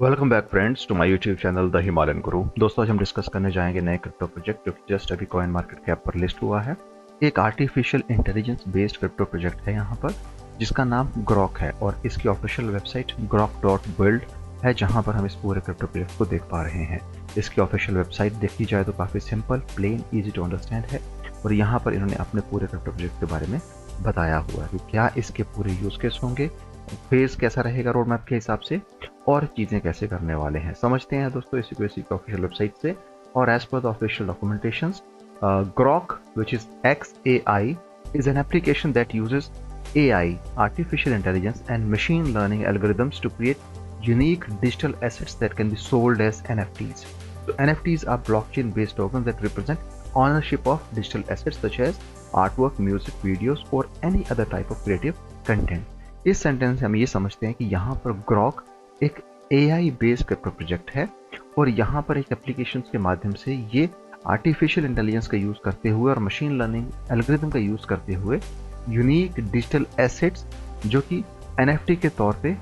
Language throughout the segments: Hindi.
Welcome back friends to my YouTube channel the Himalayan Guru. दोस्तों आज हम डिस्कस करने जाएंगे नए क्रिप्टो प्रोजेक्ट जो कि जस्ट अभी कॉइन मार्केट कैप पर लिस्ट हुआ है। एक artificial intelligence based crypto project है यहाँ पर, जिसका नाम ग्रॉक है और इसकी ऑफिशियल वेबसाइट grok.build है, जहाँ पर हम इस पूरे क्रिप्टो प्रोजेक्ट को देख पा रहे हैं। इसकी ऑफिशियल वेबसाइट देखी जाए तो काफ़ी simple, plain, easy to understand है और यहाँ पर इन्होंने अपने पूरे क्रिप्टो प्रोजेक्ट के बारे में बताया हुआ है कि क्या इसके पूरे यूज केस होंगे, फेज कैसा रहेगा रोड मैप के हिसाब से और चीज़ें कैसे करने वाले हैं। समझते हैं दोस्तों इसी को इसी ऑफिशियल वेबसाइट से। और as per the official documentations, Grok which is XAI is an application that uses AI, artificial intelligence and machine learning algorithms to create unique digital assets that can be sold as NFTs. So NFTs are blockchain based tokens that represent ownership of digital assets such as artwork, music, videos or any other type of creative content. इस सेंटेंस से हम ये समझते हैं कि यहाँ पर ग्रॉक एक AI बेस्ड क्रिप्टो प्रोजेक्ट है और यहाँ पर एक एप्लीकेशन के माध्यम से ये आर्टिफिशियल इंटेलिजेंस का यूज़ करते हुए और मशीन लर्निंग एल्गोरिथम का यूज़ करते हुए यूनिक डिजिटल एसेट्स जो कि NFT के तौर पे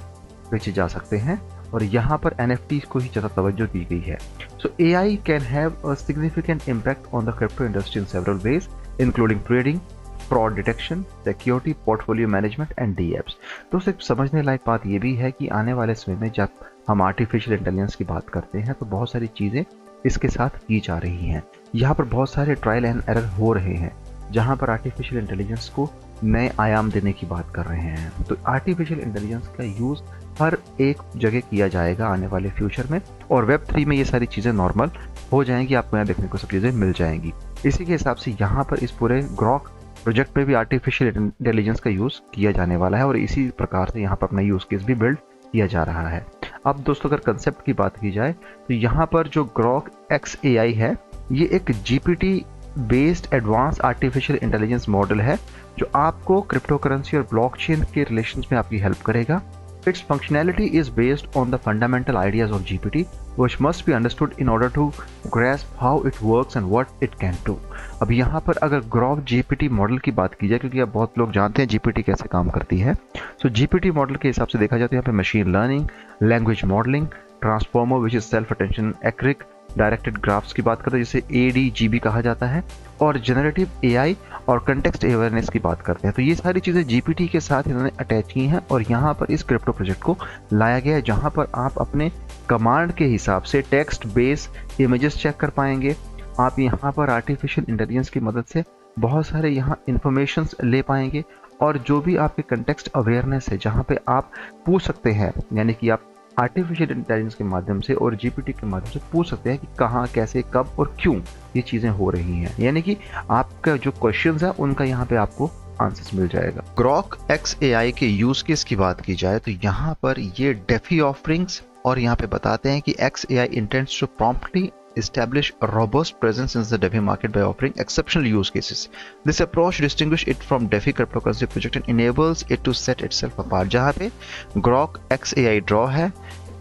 बेचे जा सकते हैं और यहाँ पर NFT को ही ज़्यादा तवज्जो दी गई है। सो AI can have a significant impact on the crypto industry in several ways including trading, fraud detection, security, portfolio management and DApps। तो सिर्फ समझने लायक बात यह भी है कि आने वाले समय में जब हम आर्टिफिशियल इंटेलिजेंस की बात करते हैं तो बहुत सारी चीज़ें इसके साथ की जा रही हैं। यहाँ पर बहुत सारे ट्रायल एंड एरर हो रहे हैं जहाँ पर आर्टिफिशियल इंटेलिजेंस को नए आयाम देने की बात कर रहे हैं। तो आर्टिफिशियल इंटेलिजेंस का यूज़ हर एक जगह किया जाएगा आने वाले फ्यूचर में और Web3 में ये सारी चीज़ें नॉर्मल हो जाएंगी, आपको यहाँ देखने को सब चीज़ें मिल जाएंगी। इसी के हिसाब से यहाँ पर इस पूरे ग्रॉक प्रोजेक्ट में भी आर्टिफिशियल इंटेलिजेंस का यूज़ किया जाने वाला है और इसी प्रकार से यहाँ पर अपना यूज़ केस भी बिल्ड किया जा रहा है। अब दोस्तों अगर कंसेप्ट की बात की जाए तो यहाँ पर जो ग्रॉक XAI है ये एक GPT based advance artificial intelligence model है जो आपको क्रिप्टो करेंसी और ब्लॉकचेन के रिलेशंस में आपकी हेल्प करेगा। Its functionality is based on the fundamental ideas of GPT, which must be understood in order to grasp how it works and what it can do. अब यहाँ पर अगर ग्रॉक GPT मॉडल की बात की जाए, क्योंकि अब बहुत लोग जानते हैं GPT कैसे काम करती है, सो GPT मॉडल के हिसाब से देखा जाए तो यहाँ पे machine learning, language modelling, transformer which is self attention acyclic, directed graphs की बात करते हैं जिसे ADGB कहा जाता है, और जनरेटिव AI और कंटेक्स्ट अवेयरनेस की बात करते हैं। तो ये सारी चीज़ें GPT के साथ इन्होंने अटैच की हैं और यहाँ पर इस क्रिप्टो प्रोजेक्ट को लाया गया है जहाँ पर आप अपने कमांड के हिसाब से टेक्स्ट बेस इमेजेस चेक कर पाएंगे। आप यहाँ पर आर्टिफिशियल इंटेलिजेंस की मदद से बहुत सारे यहाँ इंफॉर्मेशंस ले पाएंगे और जो भी आपके कंटेक्स्ट अवेयरनेस है जहाँ पे आप पूछ सकते हैं, यानी कि आप आर्टिफिशियल इंटेलिजेंस के माध्यम से और GPT के माध्यम से पूछ सकते हैं कि कहाँ, कैसे, कब और क्यों ये चीज़ें हो रही हैं, यानी कि आपका जो क्वेश्चंस है उनका यहाँ पे आपको आंसर्स मिल जाएगा। ग्रॉक XAI के यूज केस की बात की जाए तो यहाँ पर ये डेफी ऑफरिंग्स और यहाँ पे बताते हैं कि XAI intends to promptly establish a robust presence in the DeFi market by offering exceptional use cases. This approach distinguishes it from DeFi cryptocurrency project and enables it to set itself apart. जहाँ पे ग्रॉक XAI ड्रॉ है,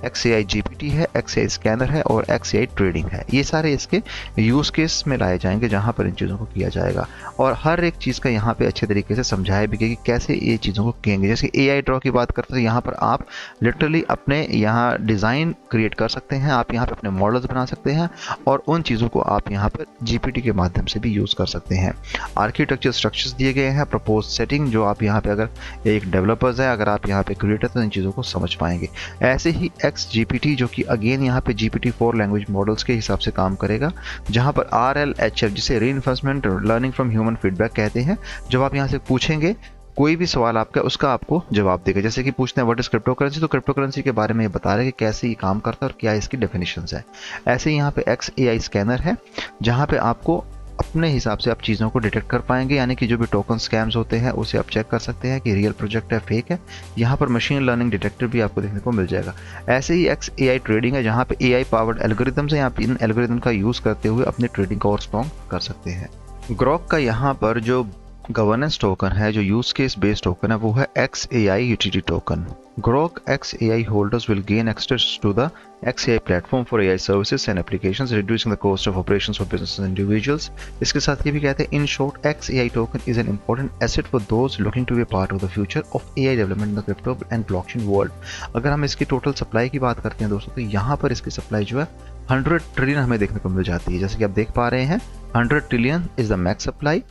XAI GPT है, XAI स्कैनर है और XAI ट्रेडिंग है, ये सारे इसके यूज़ केस में लाए जाएंगे जहाँ पर इन चीज़ों को किया जाएगा और हर एक चीज़ का यहाँ पे अच्छे तरीके से समझाया भी गया कि कैसे ये चीज़ों को किएंगे। जैसे AI ड्रॉ की बात करते हैं, यहाँ पर आप लिटरली अपने यहाँ डिज़ाइन क्रिएट कर सकते हैं, आप यहाँ पर अपने मॉडल्स बना सकते हैं और उन चीज़ों को आप यहाँ पर GPT के माध्यम से भी यूज़ कर सकते हैं। आर्किटेक्चर स्ट्रक्चर्स दिए गए हैं, प्रपोज सेटिंग जो आप यहाँ पर अगर एक डेवलपर्स है, अगर आप यहाँ पर क्रिएटर तो इन चीज़ों को समझ पाएंगे। ऐसे ही XGPT जो कि अगेन यहाँ पे GPT-4 लैंग्वेज मॉडल्स के हिसाब से काम करेगा, जहाँ पर RLHF जिसे reinforcement learning from human feedback कहते हैं, जब आप यहाँ से पूछेंगे कोई भी सवाल आपका उसका आपको जवाब देगा। जैसे कि पूछते हैं व्हाट इज क्रिप्टो करेंसी, तो क्रिप्टो करेंसी के बारे में ये बता रहे हैं कि कैसे ये काम करता है और क्या इसकी डेफिनेशंस है। ऐसे ही यहाँ पे XAI स्कैनर है जहाँ पे आपको अपने हिसाब से आप चीज़ों को डिटेक्ट कर पाएंगे, यानी कि जो भी टोकन स्कैम्स होते हैं उसे आप चेक कर सकते हैं कि रियल प्रोजेक्ट है, फेक है। यहाँ पर मशीन लर्निंग डिटेक्टर भी आपको देखने को मिल जाएगा। ऐसे ही XAI ट्रेडिंग है जहाँ पे AI पावर्ड एल्गोरिथम्स हैं, आप इन एल्गोरिथम का यूज़ करते हुए अपने ट्रेडिंग को और स्ट्रॉन्ग कर सकते हैं। ग्रॉक का यहाँ पर जो गवर्नेंस टोकन है, जो यूज केस बेस्ड टोकन है, वो है XAI utility token. Grok XAI holders will gain access to the XAI platform for AI services and applications, reducing the cost of operations for business and individuals. इसके साथ ये भी कहते हैं, in short XAI token is an important asset for those looking to be part of the future of AI development in the crypto and blockchain world. अगर हम इसकी टोटल सप्लाई की बात करते हैं दोस्तों, तो यहाँ पर इसकी सप्लाई जो है 100 ट्रिलियन हमें देखने को मिल जाती है। जैसे कि आप देख पा रहे हैं, 100 trillion is the max supply,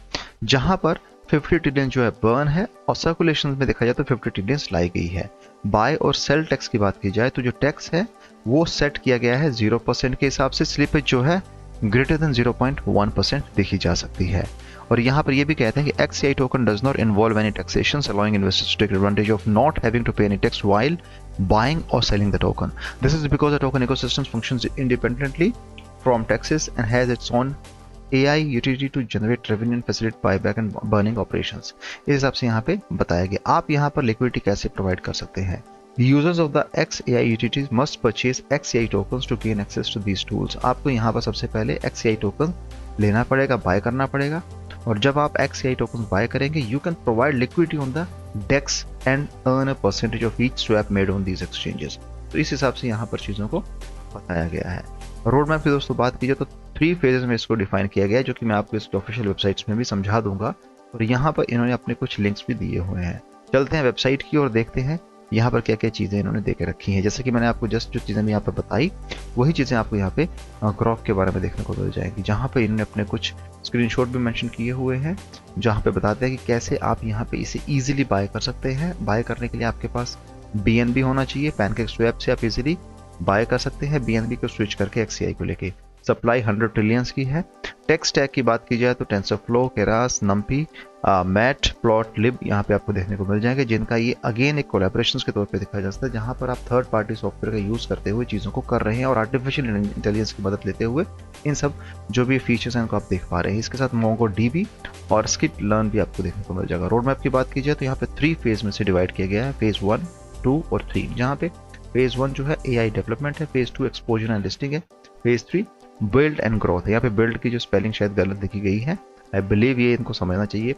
जहां पर 50 ट्रिलियन जो है बर्न है, और सर्कुलेशन में देखा जाए तो 50 ट्रिलियन लाई गई है। बाय और सेल टैक्स की बात की जाए तो जो टैक्स है वो सेट किया गया है 0% के हिसाब से। स्लिपेज जो है ग्रेटर देन 0.1% देखी जा सकती है। और यहाँ पर ये भी कहते हैं कि XAI token does not involve any taxation, allowing investors to take advantage of not having to pay any tax while buying or selling the token. This is because the token ecosystem functions independently from taxes and has its own AI utility to generate revenue and facilitate buyback and burning operations. इस हिसाब से यहाँ पे बताया गया। आप यहाँ पर लिक्विडिटी कैसे प्रोवाइड कर सकते हैं? Users of the XAI utilities must purchase XAI tokens to gain access to these tools. आपको यहाँ पर सबसे पहले XAI token लेना पड़ेगा, बाय करना पड़ेगा, और जब आप XAI tokens बाय करेंगे, you can provide liquidity on the DEX and earn a percentage of each swap made on these exchanges. तो इस हिसाब से यहाँ पर चीज़ों को बताया गया है। रोड मैप की दोस्तों बात की जाए तो 3 फेजेस में इसको डिफाइन किया गया है, जो कि मैं आपको इसके ऑफिशियल वेबसाइट्स में भी समझा दूंगा, और यहाँ पर इन्होंने अपने कुछ लिंक्स भी दिए हुए हैं। चलते हैं वेबसाइट की और देखते हैं यहाँ पर क्या क्या चीज़ें इन्होंने दे के रखी हैं। जैसे कि मैंने आपको जस्ट जो चीज़ें यहाँ पर बताई, वही चीज़ें आपको यहाँ पे ग्रोक के बारे में देखने को मिल जाएगी, जहाँ पे इन्होंने अपने कुछ स्क्रीनशॉट भी मेंशन किए हुए हैं, जहाँ पे बताते हैं कि कैसे आप यहाँ पे इसे इजीली बाय कर सकते हैं। बाय करने के लिए आपके पास BNB होना चाहिए। PancakeSwap से आप इजीली बाय कर सकते हैं BNB को स्विच करके XAI को लेके। सप्लाई 100 ट्रिलियंस की है। टेक स्टैक की बात की जाए तो टेंसरफ्लो, केरास, नम्पी, मैट, प्लॉट, लिब यहाँ पे आपको देखने को मिल जाएंगे, जिनका ये अगेन एक कोलैबोरेशंस के तौर पे दिखाया जाता है, जहाँ पर आप थर्ड पार्टी सॉफ्टवेयर का यूज़ करते हुए चीज़ों को कर रहे हैं और आर्टिफिशियल इंटेलिजेंस की मदद लेते हुए इन सब जो भी फीचर्स हैं उनको आप देख पा रहे हैं। इसके साथ MongoDB और स्किट लर्न भी आपको देखने को मिल जाएगा। रोड मैप की बात की जाए तो यहाँ पे 3 फेज में से डिवाइड किया गया है, फेज 1, 2 और 3, जहाँ पे फेज 1 जो है AI डेवलपमेंट है, फेज 2 एक्सपोजर एंड लिस्टिंग है, फेज 3 बिल्ड एंड ग्रोथ है। यहाँ पे बिल्ड की जो स्पेलिंग शायद गलत लिखी गई है, आई बिलीव ये इनको समझना चाहिए।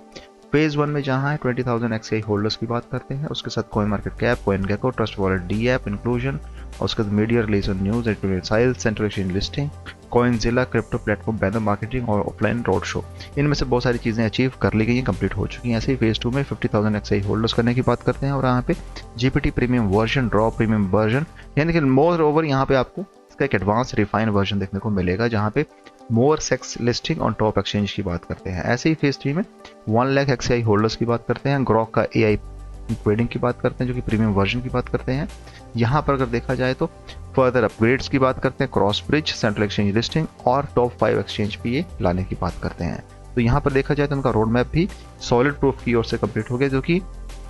फेज 1 में जहाँ है 20,000 XAI होल्डर्स की बात करते हैं, उसके साथ coin market cap, CoinGecko, trust wallet, DApp inclusion, और उसके बाद media release on news, editorial, central exchange listing, Coinzilla, crypto platform, banner marketing और ऑफलाइन रोड शो। इनमें से बहुत सारी चीज़ें अचीव कर ली गई हैं, कंप्लीट हो चुकी हैं। ऐसे ही फेज 2 में 50,000 XAI होल्डर्स करने की बात करते हैं, और यहाँ पे GPT premium version, draw premium version, यानी कि मोर ओवर यहाँ पे आपको इसका एक एडवांस रिफाइन वर्जन देखने को मिलेगा, जहाँ पे more CEX listing on top exchange की बात करते हैं। ऐसे ही फेज 3 में 1 लाख XAI होल्डर्स की बात करते हैं, ग्रोक का AI ट्रेडिंग की बात करते हैं, जो कि प्रीमियम वर्जन की बात करते हैं। यहाँ पर अगर देखा जाए तो फर्दर अपग्रेड्स की बात करते हैं, cross bridge, central exchange listing और टॉप 5 एक्सचेंज पे ये लाने की बात करते हैं। तो यहाँ पर देखा जाए तो उनका रोड मैप भी सॉलिड प्रूफ की ओर से कंप्लीट हो गया, जो कि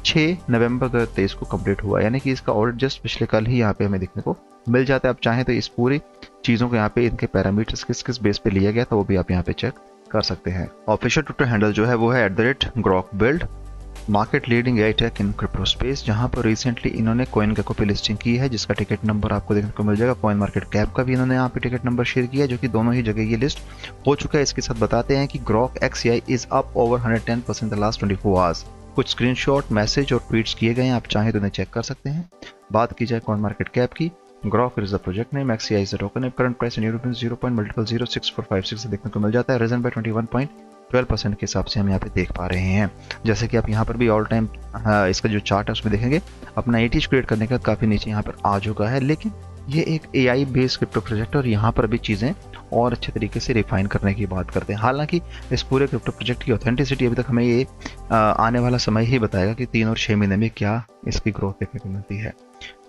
6 नवंबर 2023 को कंप्लीट हुआ, यानी कि इसका ऑडिट जस्ट पिछले कल ही यहाँ पे हमें देखने को मिल जाता है। आप चाहें तो इस पूरी चीज़ों को यहाँ पे इनके पैरामीटर्स किस किस बेस पे लिया गया था वो भी आप यहाँ पे चेक कर सकते हैं। ऑफिशियल ट्विटर हैंडल जो है वो है @grokbuild, market leading AI tech in crypto space, जहाँ पर रिसेंटली इन्होंने CoinGecko पे लिस्टिंग की है, जिसका टिकट नंबर आपको देखने को मिल जाएगा। कॉइन मार्केट कैप का भी इन्होंने यहाँ पे टिकट नंबर शेयर किया है, जो कि दोनों ही जगह ये लिस्ट हो चुका है। इसके साथ बताते हैं कि Grok XAI is up over 110% the last 24 hours. कुछ स्क्रीनशॉट, मैसेज और ट्वीट्स किए गए हैं, आप चाहें तो उन्हें चेक कर सकते हैं। बात की जाए कॉइन मार्केट कैप की, Grok is the project name, XAI is the token, current price in European 0.06456 से देखने को मिल जाता है, रीजन बाय 21.12% के हिसाब से हम यहाँ पे देख पा रहे हैं। जैसे कि आप यहाँ पर भी ऑल टाइम इसका जो चार्ट है उसमें देखेंगे, अपना ATH क्रिएट करने के बाद काफ़ी नीचे यहाँ पर आ चुका है, लेकिन ये एक AI बेस्ड क्रिप्टो प्रोजेक्ट है और यहाँ पर भी चीज़ें और अच्छे तरीके से रिफाइन करने की बात करते हैं। हालांकि इस पूरे क्रिप्टो प्रोजेक्ट की ऑथेंटिसिटी अभी तक हमें ये आने वाला समय ही बताएगा कि 3 और 6 महीने में क्या इसकी ग्रोथ देखने को मिलती है।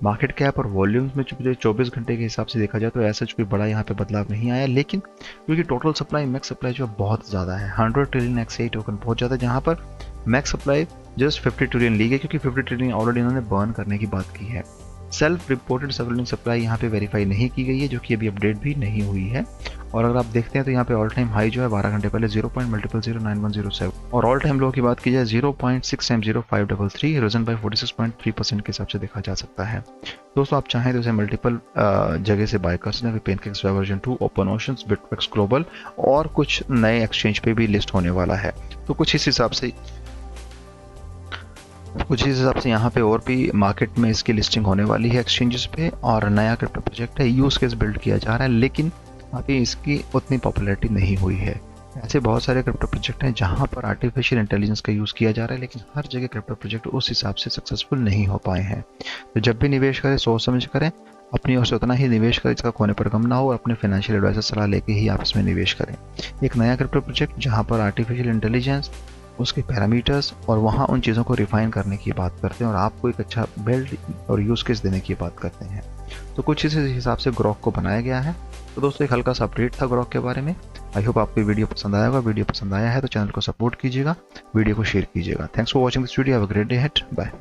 मार्केट कैप और वॉल्यूम्स में जो 24 घंटे के हिसाब से देखा जाए तो ऐसा कोई बड़ा यहाँ पे बदलाव नहीं आया, लेकिन क्योंकि टोटल सप्लाई, मैक्स सप्लाई जो बहुत ज़्यादा है, 100 ट्रिलियन XAI टोकन बहुत ज़्यादा है, जहाँ पर मैक्स सप्लाई जस्ट 50 ट्रिलियन ली गई, क्योंकि 50 ट्रिलियन ऑलरेडी इन्होंने बर्न करने की बात की है। सेल्फ रिपोर्टेड सर्कुलेटिंग सप्लाई यहाँ पे वेरीफाई नहीं की गई है, जो कि अभी अपडेट भी नहीं हुई है। और अगर आप देखते हैं तो यहाँ पे ऑल टाइम हाई जो है 12 घंटे पहले 0.0917 और ऑल टाइम लो की बात की जाए 0.6M0533 रिजन बाय 46.3% के हिसाब से देखा जा सकता है। दोस्तों आप चाहें तो इसे मल्टीपल जगह से बाय कर सकते हैं, pancakes version 2, open oceans, Bitvex global और कुछ नए एक्सचेंज पे भी लिस्ट होने वाला है। तो कुछ इस हिसाब से यहाँ पे और भी मार्केट में इसकी लिस्टिंग होने वाली है एक्सचेंजेस पे, और नया क्रिप्टो प्रोजेक्ट है, यूज केस बिल्ड किया जा रहा है, लेकिन अभी इसकी उतनी पॉपुलैरिटी नहीं हुई है। ऐसे बहुत सारे क्रिप्टो प्रोजेक्ट हैं जहाँ पर आर्टिफिशियल इंटेलिजेंस का यूज़ किया जा रहा है, लेकिन हर जगह क्रिप्टो प्रोजेक्ट उस हिसाब से सक्सेसफुल नहीं हो पाए हैं। तो जब भी निवेश करें सोच समझ करें, अपनी ओर से उतना ही निवेश करें जिसका खोने पर गम ना हो, और अपने फाइनेंशियल एडवाइजर सलाह लेके ही आप इसमें निवेश करें। एक नया क्रिप्टो प्रोजेक्ट जहाँ पर आर्टिफिशियल इंटेलिजेंस, उसके पैरामीटर्स और वहाँ उन चीज़ों को रिफाइन करने की बात करते हैं और आपको एक अच्छा बिल्ड और यूज़ केस देने की बात करते हैं। तो कुछ इस हिसाब से ग्रोक को बनाया गया है। तो दोस्तों एक हल्का सा अपडेट था ग्रोक के बारे में। आई होप आपको वीडियो पसंद आया होगा। वीडियो पसंद आया है तो चैनल को सपोर्ट कीजिएगा, वीडियो को शेयर कीजिएगा। Thanks for watching this video. Have a great day ahead. Bye.